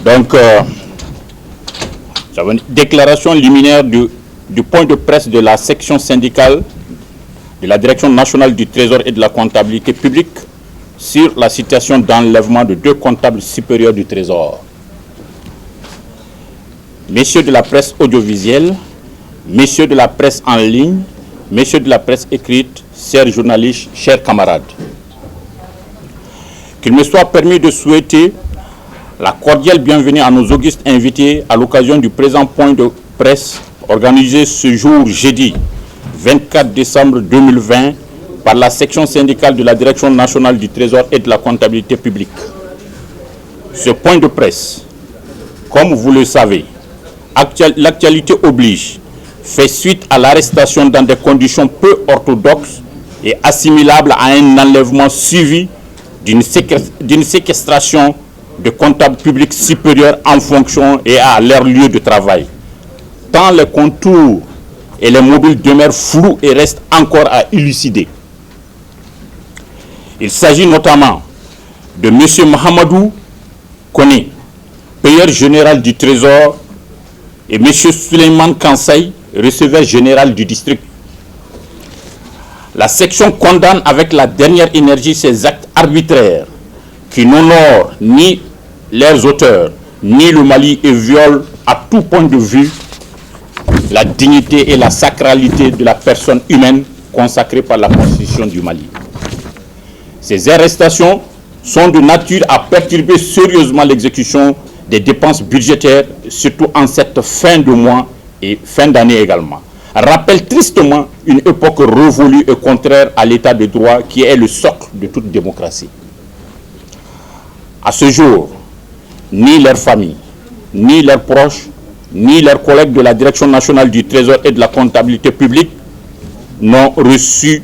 Donc, j'avais une déclaration liminaire du point de presse de la section syndicale de la Direction nationale du Trésor et de la comptabilité publique sur la situation d'enlèvement de 2 comptables supérieurs du Trésor. Messieurs de la presse audiovisuelle, messieurs de la presse en ligne, messieurs de la presse écrite, chers journalistes, chers camarades, qu'il me soit permis de souhaiter la cordiale bienvenue à nos augustes invités à l'occasion du présent point de presse organisé ce jour jeudi 24 décembre 2020 par la section syndicale de la Direction nationale du Trésor et de la comptabilité publique. Ce point de presse, comme vous le savez, l'actualité oblige, fait suite à l'arrestation dans des conditions peu orthodoxes et assimilables à un enlèvement suivi d'une séquestration de comptables publics supérieurs en fonction et à leur lieu de travail. Tant les contours et les mobiles demeurent flous et restent encore à élucider. Il s'agit notamment de M. Mahamadou Kone, payeur général du Trésor, et M. Suleiman Kansai, receveur général du district. La section condamne avec la dernière énergie ces actes arbitraires qui n'honorent ni leurs auteurs, ni le Mali et violent à tout point de vue la dignité et la sacralité de la personne humaine consacrée par la Constitution du Mali. Ces arrestations sont de nature à perturber sérieusement l'exécution des dépenses budgétaires, surtout en cette fin de mois et fin d'année également. Rappelle tristement une époque révolue et contraire à l'état de droit qui est le socle de toute démocratie. À ce jour, ni leurs familles, ni leurs proches, ni leurs collègues de la Direction nationale du Trésor et de la comptabilité publique n'ont reçu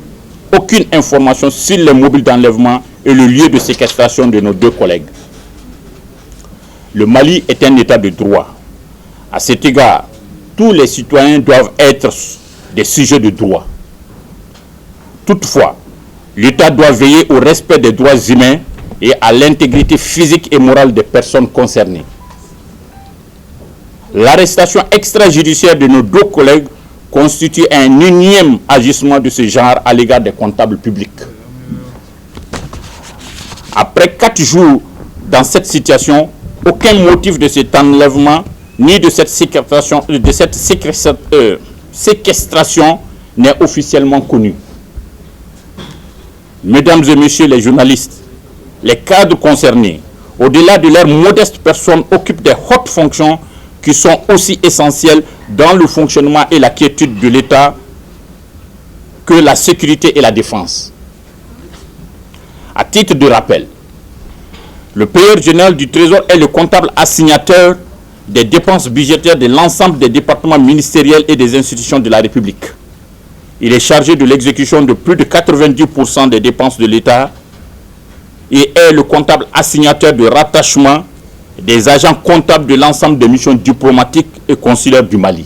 aucune information sur les mobiles d'enlèvement et le lieu de séquestration de nos 2 collègues. Le Mali est un état de droit. À cet égard, tous les citoyens doivent être des sujets de droit. Toutefois, l'État doit veiller au respect des droits humains et à l'intégrité physique et morale des personnes concernées. L'arrestation extrajudiciaire de nos 2 collègues constitue un énième agissement de ce genre à l'égard des comptables publics. Après 4 jours dans cette situation, aucun motif de cet enlèvement ni de cette séquestration n'est officiellement connu. Mesdames et messieurs les journalistes, les cadres concernés, au-delà de leur modeste personne, occupent des hautes fonctions qui sont aussi essentielles dans le fonctionnement et la quiétude de l'État que la sécurité et la défense. À titre de rappel, le payeur général du Trésor est le comptable assignateur des dépenses budgétaires de l'ensemble des départements ministériels et des institutions de la République. Il est chargé de l'exécution de plus de 90% des dépenses de l'État et est le comptable assignateur de rattachement des agents comptables de l'ensemble des missions diplomatiques et consulaires du Mali.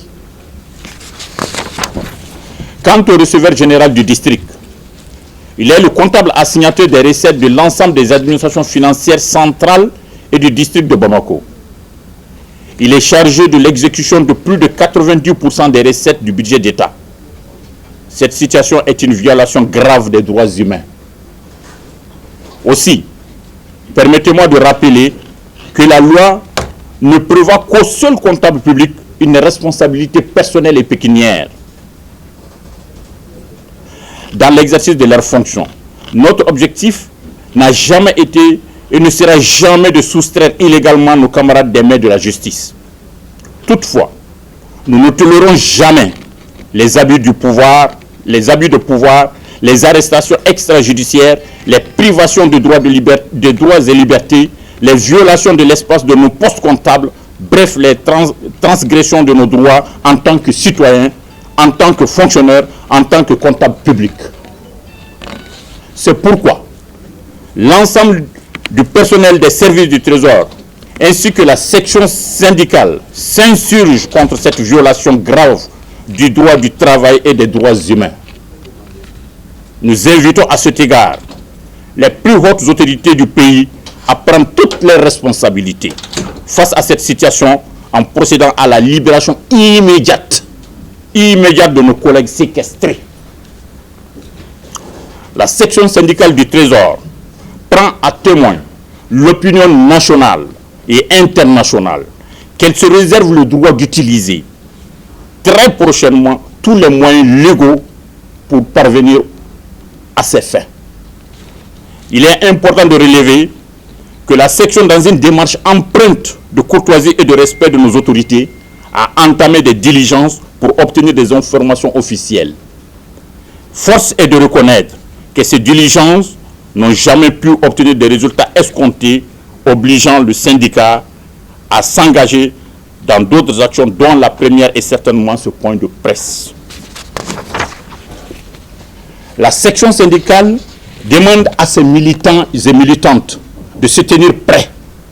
Quant au receveur général du district, il est le comptable assignateur des recettes de l'ensemble des administrations financières centrales et du district de Bamako. Il est chargé de l'exécution de plus de 90% des recettes du budget d'État. Cette situation est une violation grave des droits humains. Aussi, permettez-moi de rappeler que la loi ne prévoit qu'au seul comptable public une responsabilité personnelle et pécuniaire dans l'exercice de leurs fonctions. Notre objectif n'a jamais été et ne sera jamais de soustraire illégalement nos camarades des mains de la justice. Toutefois, nous ne tolérons jamais les abus du pouvoir, les arrestations extrajudiciaires, les privations de droits et libertés, les violations de l'espace de nos postes comptables, bref, les transgressions de nos droits en tant que citoyens, en tant que fonctionnaires, en tant que comptables publics. C'est pourquoi l'ensemble du personnel des services du Trésor ainsi que la section syndicale s'insurge contre cette violation grave du droit du travail et des droits humains. Nous invitons à cet égard les plus hautes autorités du pays à prendre toutes leurs responsabilités face à cette situation en procédant à la libération immédiate de nos collègues séquestrés. La section syndicale du Trésor prend à témoin l'opinion nationale et internationale qu'elle se réserve le droit d'utiliser très prochainement tous les moyens légaux pour parvenir à ses fins. Il est important de relever que la section, dans une démarche empreinte de courtoisie et de respect de nos autorités, a entamé des diligences pour obtenir des informations officielles. Force est de reconnaître que ces diligences n'ont jamais pu obtenir des résultats escomptés, obligeant le syndicat à s'engager dans d'autres actions, dont la première est certainement ce point de presse. La section syndicale demande à ses militants et militantes de se tenir prêts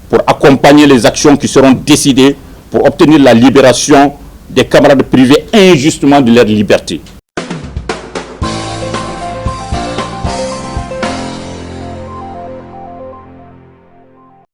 pour accompagner les actions qui seront décidées pour obtenir la libération des camarades privés injustement de leur liberté.